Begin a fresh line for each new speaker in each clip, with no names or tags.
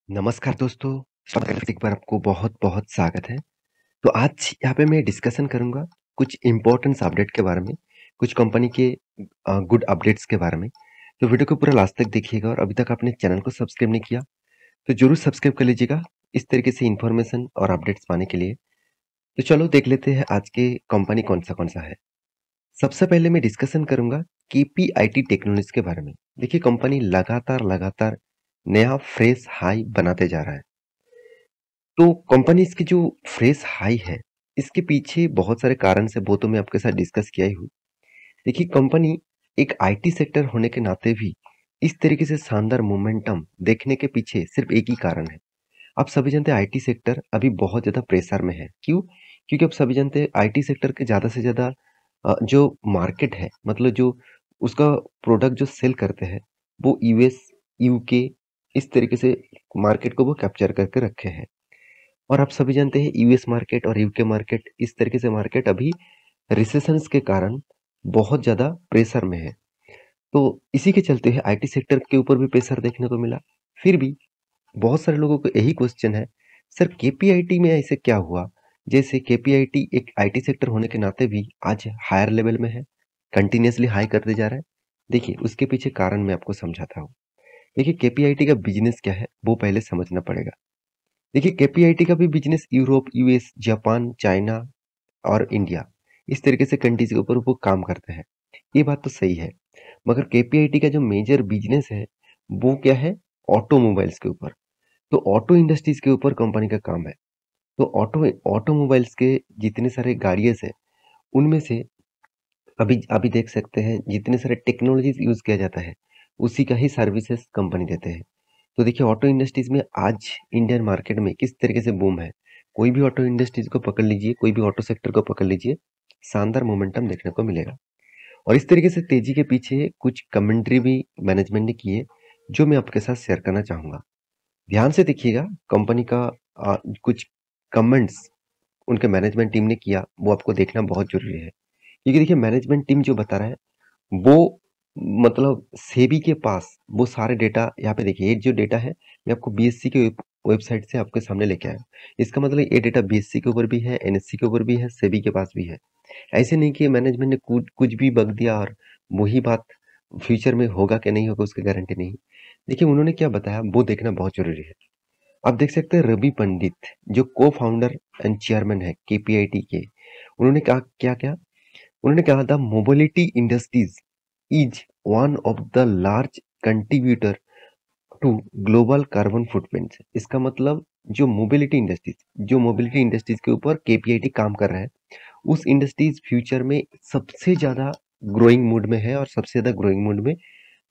नमस्कार दोस्तों, एक बार आपको बहुत-बहुत स्वागत है। तो आज यहाँ पे मैं डिस्कशन करूँगा कुछ इम्पोर्टेंट्स अपडेट के बारे में, कुछ कंपनी के गुड अपडेट्स के बारे में। तो वीडियो को पूरा लास्ट तक देखिएगा और अभी तक आपने चैनल को सब्सक्राइब नहीं किया, तो ज़रूर सब्सक्राइब कर लीजिएगा, इस तरीके से इन्फॉर्मेशन और अपडेट्स पाने के लिए। तो चलो देख लेते हैं आज के कंपनी कौन-सा है। सबसे पहले मैं डिस्कशन करूँगा केपीआईटी टेक्नोलॉजीज़ के बारे में। देखिए कंपनी लगातार नया फ्रेश हाई बनाते जा रहा है। तो कंपनीज़ की जो फ्रेश हाई है, इसके पीछे बहुत सारे कारण से वो तो मैं आपके साथ डिस्कस किया ही हूँ। देखिए कंपनी एक आईटी सेक्टर होने के नाते भी इस तरीके से शानदार मोमेंटम देखने के पीछे सिर्फ एक ही कारण है। आप सभी जानते हैं आईटी सेक्टर अभी बहुत ज़्यादा प्रेशर में है। क्यों? क्योंकि आप सभी जानते हैं आईटी सेक्टर के ज़्यादा से ज़्यादा जो मार्केट है मतलब जो उसका प्रोडक्ट जो सेल करते हैं, वो यूएस, यूके इस तरीके से मार्केट को वो कैप्चर करके रखे हैं। और आप सभी जानते हैं यूएस मार्केट और यूके मार्केट इस तरीके से मार्केट अभी रिसेशंस के कारण बहुत ज़्यादा प्रेशर में है। तो इसी के चलते है आईटी सेक्टर के ऊपर भी प्रेशर देखने को मिला। फिर भी बहुत सारे लोगों को यही क्वेश्चन है, सर केपीआईटी में ऐसे क्या हुआ? जैसे केपीआईटी एक आईटी सेक्टर होने के नाते भी आज हायर लेवल में है, कंटिन्यूअसली हाई करते जा रहा है। देखिए उसके पीछे कारण मैं आपको समझाता हूँ। देखिए केपीआईटी का बिज़नेस क्या है, वो पहले समझना पड़ेगा। देखिए केपीआईटी का भी business Europe, US, Japan, China और इंडिया इस तरीके से कंट्रीज के ऊपर वो काम करते हैं। ये बात तो सही है। मगर केपीआईटी का जो मेजर बिज़नेस है, वो क्या है? ऑटोमोबाइल्स के ऊपर। तो ऑटो इंडस्ट्रीज के ऊपर कंपनी का काम है। तो ऑटोमोबाइल्स के जितने सारे गाड़ियाँ हैं, उनमें से अभी अभी देख सकते हैं जितने सारे टेक्नोलॉजीज यूज़ किया जाता है, उसी का ही सर्विसेज कंपनी देते हैं। तो देखिए ऑटो इंडस्ट्रीज में आज इंडियन मार्केट में किस तरीके से बूम है। कोई भी ऑटो इंडस्ट्रीज को पकड़ लीजिए, कोई भी ऑटो सेक्टर को पकड़ लीजिए, शानदार मोमेंटम देखने को मिलेगा। और इस तरीके से तेजी के पीछे कुछ कमेंट्री भी मैनेजमेंट ने की है, जो मैं आपके साथ शेयर करना चाहूँगा। ध्यान से देखिएगा कंपनी का कुछ कमेंट्स उनके मैनेजमेंट टीम ने किया, वो आपको देखना बहुत ज़रूरी है। क्योंकि देखिए मैनेजमेंट टीम जो बता रहा है, वो मतलब सेबी के पास वो सारे डेटा यहाँ पे देखिए, ये जो डेटा है मैं आपको बीएससी के वेबसाइट से आपके सामने लेके आया हूँ। इसका मतलब ये डेटा बीएससी के ऊपर भी है, एनएससी के ऊपर भी है, सेबी के पास भी है। ऐसे नहीं कि मैनेजमेंट ने कुछ भी बक दिया और वही बात फ्यूचर में होगा कि नहीं होगा उसकी गारंटी नहीं। देखिए उन्होंने क्या बताया वो देखना बहुत ज़रूरी है। आप देख सकते हैं रवि पंडित जो को-फाउंडर एंड चेयरमैन है केपीआईटी के, उन्होंने कहा क्या-क्या? उन्होंने कहा था mobility industries is one of the large contributor to global carbon footprint. इसका मतलब जो मोबिलिटी इंडस्ट्रीज के ऊपर केपीआईटी काम कर रहा है, उस इंडस्ट्रीज फ्यूचर में सबसे ज्यादा ग्रोइंग मूड में है और सबसे ज्यादा ग्रोइंग मूड में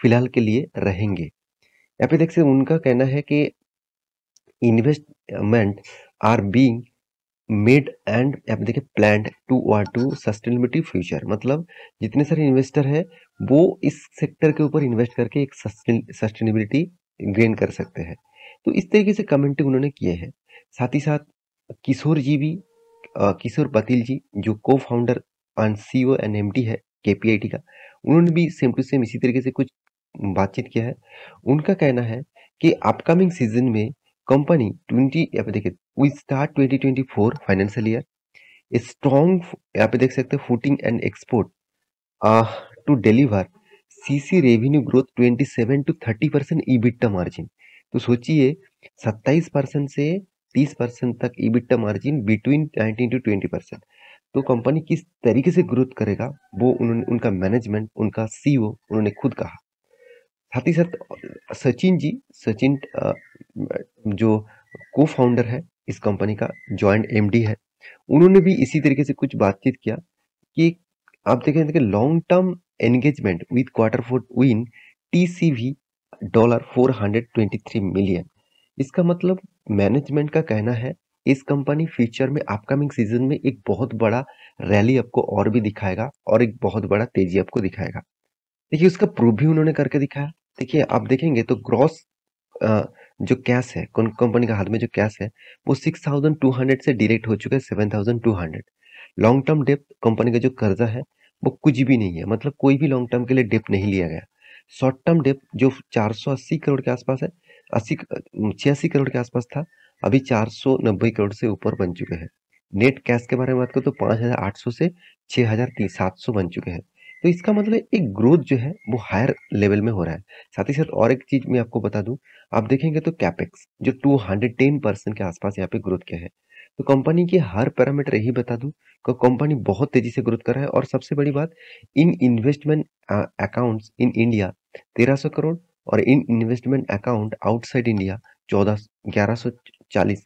फिलहाल के लिए रहेंगे। यहाँ पे देख सकते हैं, उनका कहना है कि investment are being made and आप देखिए प्लान्ड टू सस्टेनेबिलिटी फ्यूचर। मतलब जितने सारे इन्वेस्टर हैं वो इस सेक्टर के ऊपर इन्वेस्ट करके एक सस्टेनेबिलिटी गेन कर सकते हैं। तो इस तरीके से कमेंटिंग उन्होंने किए हैं। साथ ही साथ किशोर जी भी किशोर पतिल जी जो को founder and CEO and MD है केपीआईटी का, उन्होंने भी सेम टू सेम इसी तरीके से कुछ बातचीत किया है। उनका कहना है कि अपकमिंग सीजन में कंपनी 20 यहाँ पे देखिए we start 2024 financial year strong, यहाँ पे देख सकते हैं footing and export to deliver CC revenue growth 27 to 30% EBITDA margin. तो सोचिए 27% से 30% तक ईबिटा मार्जिन बिटवीन 19 to 20%। तो कंपनी किस तरीके से ग्रोथ करेगा वो उन्होंने उनका मैनेजमेंट उनका सीईओ उन्होंने खुद कहा। साथ ही साथ सचिन जो को-फाउंडर है इस कंपनी का, जॉइंट एमडी है, उन्होंने भी इसी तरीके से कुछ बातचीत किया कि आप देखें कि long term engagement with quarter four win TCV $423 million. इसका मतलब मैनेजमेंट का कहना है इस कंपनी फ्यूचर में अपकमिंग सीजन में एक बहुत बड़ा रैली आपको और भी दिखाएगा और एक बहुत बड़ा तेजी आपको दिखाएगा। देखिए उसका प्रूफ भी उन्होंने करके दिखाया। देखिए आप देखेंगे तो ग्रॉस जो कैश है कंपनी का हाथ में जो कैश है वो 6,200 से डायरेक्ट हो चुका है 7,200। लॉन्ग टर्म डेप्थ कंपनी का जो कर्जा है वो कुछ भी नहीं है, मतलब कोई भी लॉन्ग टर्म के लिए डेप्थ नहीं लिया गया। शॉर्ट टर्म डेप्थ जो 480 करोड़ के आसपास है 80 86 करोड़ के आसपास था, अभी 490 करोड़ से ऊपर बन चुके हैं। नेट कैश के बारे में बात करूँ तो 5,800 से 6,700 बन चुके हैं। तो इसका मतलब एक ग्रोथ जो है वो हायर लेवल में हो रहा है। साथ ही साथ और एक चीज़ मैं आपको बता दूँ, आप देखेंगे तो कैपेक्स जो 210% के आसपास यहाँ पे ग्रोथ किया है। तो कंपनी की हर पैरामीटर यही बता दूँ कि कंपनी बहुत तेज़ी से ग्रोथ कर रहा है और सबसे बड़ी बात in investment accounts in India 1300 crore और in investment account outside India 1140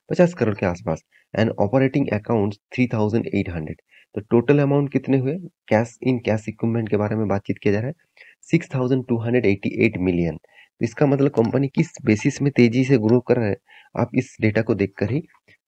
50 crore के आसपास एंड ऑपरेटिंग अकाउंट्स 3800। तो टोटल अमाउंट कितने हुए? कैश इन कैश इक्विपमेंट के बारे में बातचीत किया जा रहा है 6288 मिलियन। तो इसका मतलब कंपनी किस बेसिस में तेजी से ग्रो कर रहा है, आप इस डेटा को देखकर ही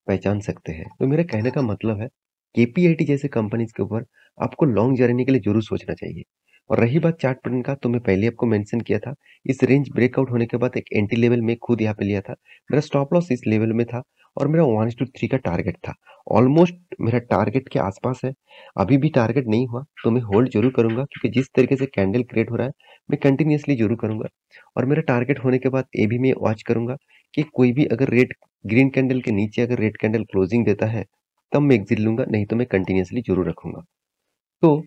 पहचान सकते हैं। तो मेरे कहने का मतलब है केपीआईटी जैसे कंपनीज के ऊपर आपको लॉन्ग जर्नी के लिए जरूर सोचना चाहिए। और रही बात चार्ट पैटर्न का, तो मैं पहले आपको मेंशन किया था, इस रेंज ब्रेकआउट होने के बाद एक एंटी लेवल में खुद यहाँ पे लिया था। मेरा स्टॉप लॉस इस लेवल में था और मेरा 1:3 का टारगेट था। ऑलमोस्ट मेरा टारगेट के आसपास है। अभी भी टारगेट नहीं हुआ तो मैं होल्ड जरूर करूंगा, क्योंकि जिस तरीके से कैंडल क्रिएट हो रहा है मैं कंटिन्यूअसली जरूर करूंगा। और मेरा टारगेट होने के बाद ये भी मैं वॉच करूंगा कि कोई भी अगर रेड ग्रीन कैंडल के नीचे अगर रेड कैंडल क्लोजिंग देता है तब मैं एग्जिट लूंगा, नहीं तो मैं कंटिन्यूअसली जरूर रखूंगा। तो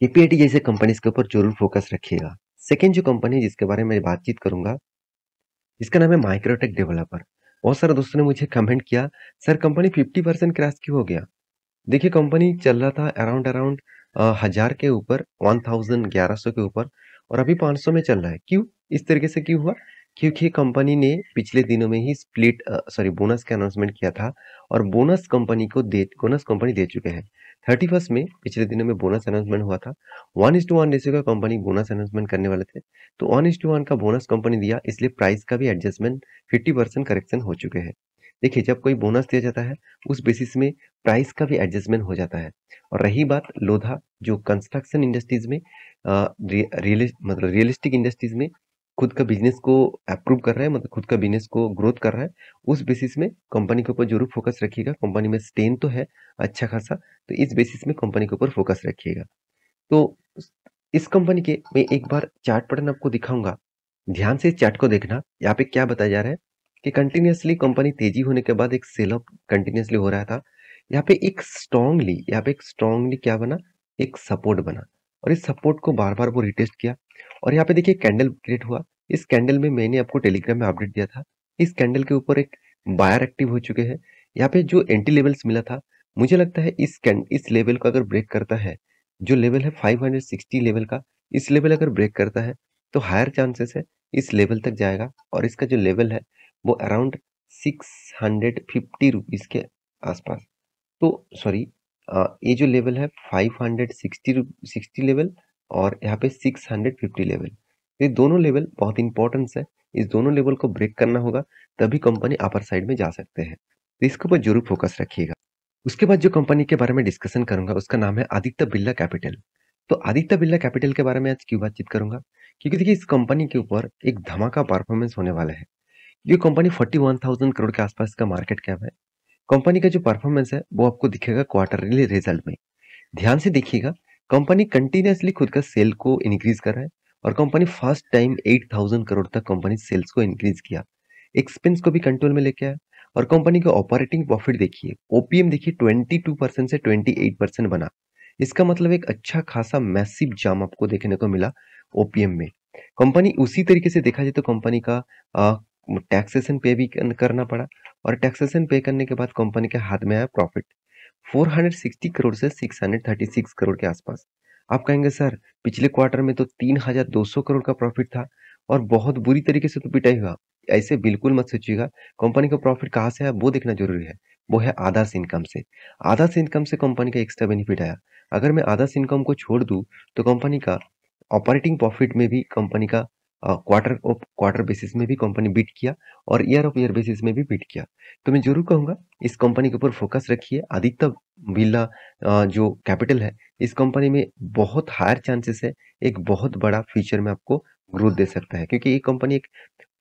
केपीआईटी जैसे कंपनीज के ऊपर जरूर फोकस रखिएगा। सेकेंड जो कंपनी जिसके बारे में बातचीत करूंगा, इसका नाम है माइक्रोटेक डेवलपर। बहुत सारे दोस्तों ने मुझे कमेंट किया, सर कंपनी 50% क्रैश क्यों हो गया? देखिए कंपनी चल रहा था अराउंड अराउंड 1000 के ऊपर, 1100 के ऊपर, और अभी 500 में चल रहा है। क्यों इस तरीके से क्यों हुआ? क्योंकि कंपनी ने पिछले दिनों में ही बोनस का अनाउंसमेंट किया था और बोनस कंपनी दे चुके हैं। 31 में पिछले दिनों में बोनस अनाउंसमेंट हुआ था। 1:1 रेशियो का कंपनी बोनस अनाउंसमेंट करने वाले थे, तो 1:1 का बोनस कंपनी दिया, इसलिए प्राइस का भी एडजस्टमेंट 50% करेक्शन हो चुके हैं। देखिए जब कोई बोनस दिया जाता है उस बेसिस में प्राइस का भी एडजस्टमेंट हो जाता है। और रही बात लोधा, जो कंस्ट्रक्शन इंडस्ट्रीज में रियलिस्टिक इंडस्ट्रीज में खुद का बिजनेस को अप्रूव कर रहा है, मतलब खुद का बिजनेस को ग्रोथ कर रहा है, उस बेसिस में कंपनी के ऊपर जरूर फोकस रखिएगा। कंपनी में स्ट्रेंथ तो है अच्छा खासा, तो इस बेसिस में कंपनी के ऊपर फोकस रखिएगा। तो इस कंपनी के मैं एक बार चार्ट पैटर्न आपको दिखाऊंगा, ध्यान से इस चार्ट को देखना। यहाँ पे क्या बताया जा रहा है कि कंटिन्यूअसली कंपनी तेजी होने के बाद एक सेल ऑफ कंटिन्यूअसली हो रहा था। यहाँ पे एक स्ट्रांगली क्या बना, एक सपोर्ट बना, और इस सपोर्ट को बार बार वो रिटेस्ट किया। और यहाँ पे देखिए कैंडल क्रिएट हुआ। इस कैंडल में मैंने आपको टेलीग्राम में अपडेट दिया था, इस कैंडल के ऊपर एक बायर एक्टिव हो चुके हैं। यहाँ पे जो एंटी लेवल्स मिला था, मुझे लगता है इस लेवल को अगर ब्रेक करता है, जो लेवल है 560 लेवल का, इस लेवल अगर ब्रेक करता है तो हायर चांसेस है इस लेवल तक जाएगा। और इसका जो लेवल है वो अराउंड 650 रुपीज के आसपास। तो सॉरी, ये जो लेवल है 560 लेवल और यहाँ पे 650 लेवल, ये दोनों लेवल बहुत इंपॉर्टेंस है। इस दोनों लेवल को ब्रेक करना होगा तभी कंपनी अपर साइड में जा सकते हैं, तो इसके ऊपर जरूर फोकस रखिएगा। उसके बाद जो कंपनी के बारे में डिस्कशन करूंगा उसका नाम है आदित्य बिरला कैपिटल। तो आदित्य बिरला कैपिटल के बारे में आज क्यों बातचीत करूंगा, क्योंकि देखिए इस कंपनी के ऊपर एक धमाका परफॉर्मेंस होने वाला है। ये कंपनी 41,000 करोड़ के आसपास का मार्केट कैप है। कंपनी का जो परफॉर्मेंस है वो आपको दिखेगा क्वार्टरली रिजल्ट में। ध्यान से देखिएगा, कंपनी कंटिन्यूअसली खुद का सेल को इंक्रीज कर रहा है और कंपनी फर्स्ट टाइम 8,000 करोड़ तक कंपनी सेल्स को इंक्रीज किया, एक्सपेंस को भी कंट्रोल में लेके आया। और कंपनी का ऑपरेटिंग प्रॉफिट देखिए, ओपीएम देखिए 22% से 28% बना। इसका मतलब एक अच्छा खासा मैसिव जाम आपको देखने को मिला ओपीएम में। कंपनी उसी तरीके से देखा जाए तो कंपनी का टैक्सेशन पे भी करना पड़ा, और टैक्सेशन पे करने के बाद कंपनी के हाथ में आया प्रॉफिट 460 करोड़ से 636 करोड़ के आसपास। आप कहेंगे सर पिछले क्वार्टर में तो 3,200 करोड़ का प्रॉफिट था और बहुत बुरी तरीके से तो पिटाई हुआ। ऐसे बिल्कुल मत सोचिएगा। कंपनी का प्रॉफिट कहाँ से है वो देखना जरूरी है। वो है आदास इनकम से। आदास इनकम से कंपनी का एक्स्ट्रा बेनिफिट आया। अगर मैं आदास इनकम को छोड़ दूं तो कंपनी का ऑपरेटिंग प्रॉफिट में भी कंपनी का क्वार्टर ऑफ क्वार्टर बेसिस में भी कंपनी बीट किया और ईयर ऑफ ईयर बेसिस में भी बीट किया। तो मैं जरूर कहूंगा इस कंपनी के ऊपर फोकस रखिए। आदित्य बिरला जो कैपिटल है, इस कंपनी में बहुत हायर चांसेस है एक बहुत बड़ा फ्यूचर में आपको ग्रोथ दे सकता है, क्योंकि ये कंपनी एक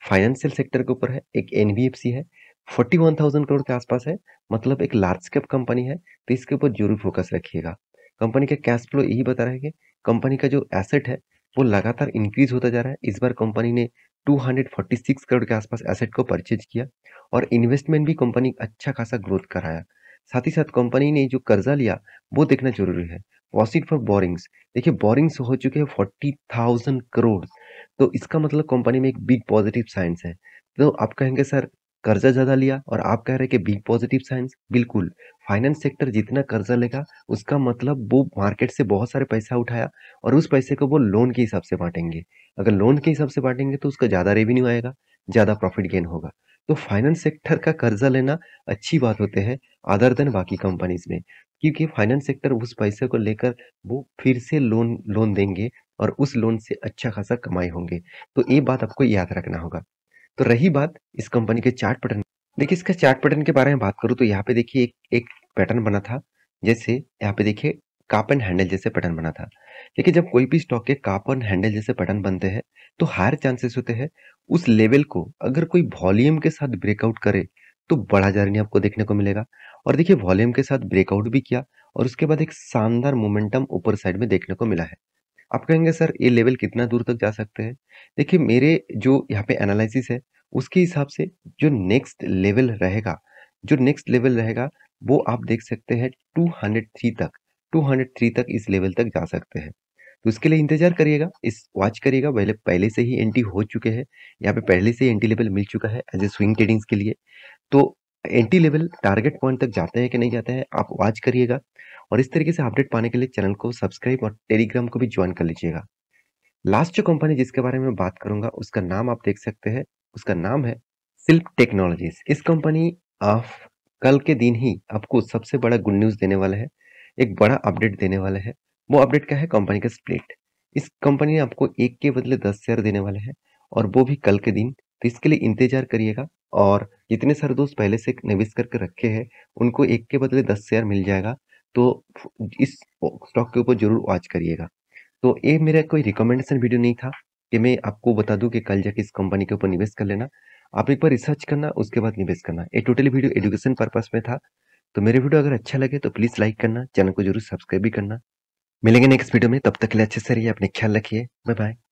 फाइनेंशियल सेक्टर के ऊपर है, एक एनबीएफसी है, 41,000 करोड़ के आसपास है, मतलब एक लार्ज कैप कंपनी है। तो इसके ऊपर जरूर फोकस रखिएगा। कंपनी का कैश फ्लो यही बता रहा है कि कंपनी का जो एसेट है वो लगातार इंक्रीज होता जा रहा है। इस बार कंपनी ने 246 करोड़ के आसपास एसेट को परचेज किया और इन्वेस्टमेंट भी कंपनी अच्छा खासा ग्रोथ कराया। साथ ही साथ कंपनी ने जो कर्जा लिया वो देखना जरूरी है। प्रोसीड फॉर बोरिंग्स, देखिए बोरिंग्स हो चुके हैं 40,000 करोड़। तो इसका मतलब कंपनी में एक बिग पॉजिटिव साइंस है। तो आप कहेंगे सर कर्जा ज्यादा लिया और आप कह रहे हैं कि बिग पॉजिटिव साइंस, बिल्कुल। फाइनेंस सेक्टर जितना कर्जा लेगा उसका मतलब वो मार्केट से बहुत सारे पैसा उठाया और उस पैसे को वो लोन के हिसाब से बांटेंगे। अगर लोन के हिसाब से बांटेंगे तो उसका ज्यादा रेवेन्यू आएगा, ज्यादा प्रॉफिट गेन होगा। तो फाइनेंस सेक्टर का कर्जा लेना अच्छी बात होते हैं अदर देन बाकी कंपनीज में, क्योंकि फाइनेंस सेक्टर उस पैसे को लेकर वो फिर से लोन लोन देंगे और उस लोन से अच्छा खासा कमाई होंगे। तो ये बात आपको याद रखना होगा। तो रही बात इस कंपनी के चार्ट पैटर्न, देखिए इसका चार्ट पैटर्न के बारे में बात करूँ तो यहाँ पे देखिए एक पैटर्न बना था। जैसे यहाँ पे देखिए काप एंड हैंडल जैसे पैटर्न बना था। देखिए जब कोई भी स्टॉक के काप एंड हैंडल जैसे पैटर्न बनते हैं तो हायर चांसेस होते हैं उस लेवल को अगर कोई वॉल्यूम के साथ ब्रेकआउट करे तो बड़ा जर्नी आपको देखने को मिलेगा। और देखिए वॉल्यूम के साथ ब्रेकआउट भी किया और उसके बाद एक शानदार मोमेंटम ऊपर साइड में देखने को मिला है। आप कहेंगे सर ये लेवल कितना दूर तक जा सकते हैं? देखिए मेरे जो यहाँ पे एनालिसिस है उसके हिसाब से जो नेक्स्ट लेवल रहेगा वो आप देख सकते हैं 203 तक। 203 तक इस लेवल तक जा सकते हैं। तो उसके लिए इंतजार करिएगा, इस वॉच करिएगा। पहले पहले से ही एंटी हो चुके हैं, यहाँ पे पहले से ही एंटी लेवल मिल चुका है एज ए स्विंग ट्रेडिंग्स के लिए। तो एंटी लेवल टारगेट पॉइंट तक जाते हैं कि नहीं जाते हैं आप वॉच करिएगा। और इस तरीके से अपडेट पाने के लिए चैनल को सब्सक्राइब और टेलीग्राम को भी ज्वाइन कर लीजिएगा। लास्ट जो कंपनी जिसके बारे में बात करूंगा उसका नाम आप देख सकते हैं, उसका नाम है सिल्प टेक्नोलॉजीज। इस कंपनी ऑफ कल के दिन ही आपको सबसे बड़ा गुड न्यूज देने वाला है, एक बड़ा अपडेट देने वाला है। वो अपडेट क्या है? कंपनी का स्प्लिट। इस कंपनी ने आपको एक के बदले 10 शेयर देने वाले हैं और वो भी कल के दिन। तो इसके लिए इंतजार करिएगा और जितने सारे दोस्त पहले से निवेश करके रखे हैं उनको एक के बदले 10 शेयर मिल जाएगा। तो इस स्टॉक के ऊपर जरूर वॉच करिएगा। तो ये मेरा कोई रिकमेंडेशन वीडियो नहीं था कि मैं आपको बता दूं कि कल जाके इस कंपनी के ऊपर निवेश कर लेना। आप एक बार रिसर्च करना उसके बाद निवेश करना। ये टोटली वीडियो एजुकेशन पर्पस में था। तो मेरे वीडियो अगर अच्छा लगे तो प्लीज लाइक करना, चैनल को जरूर सब्सक्राइब भी करना। मिलेंगे नेक्स्ट वीडियो में, तब तक के लिए अच्छे से रहिए, अपने ख्याल रखिए। Bye bye.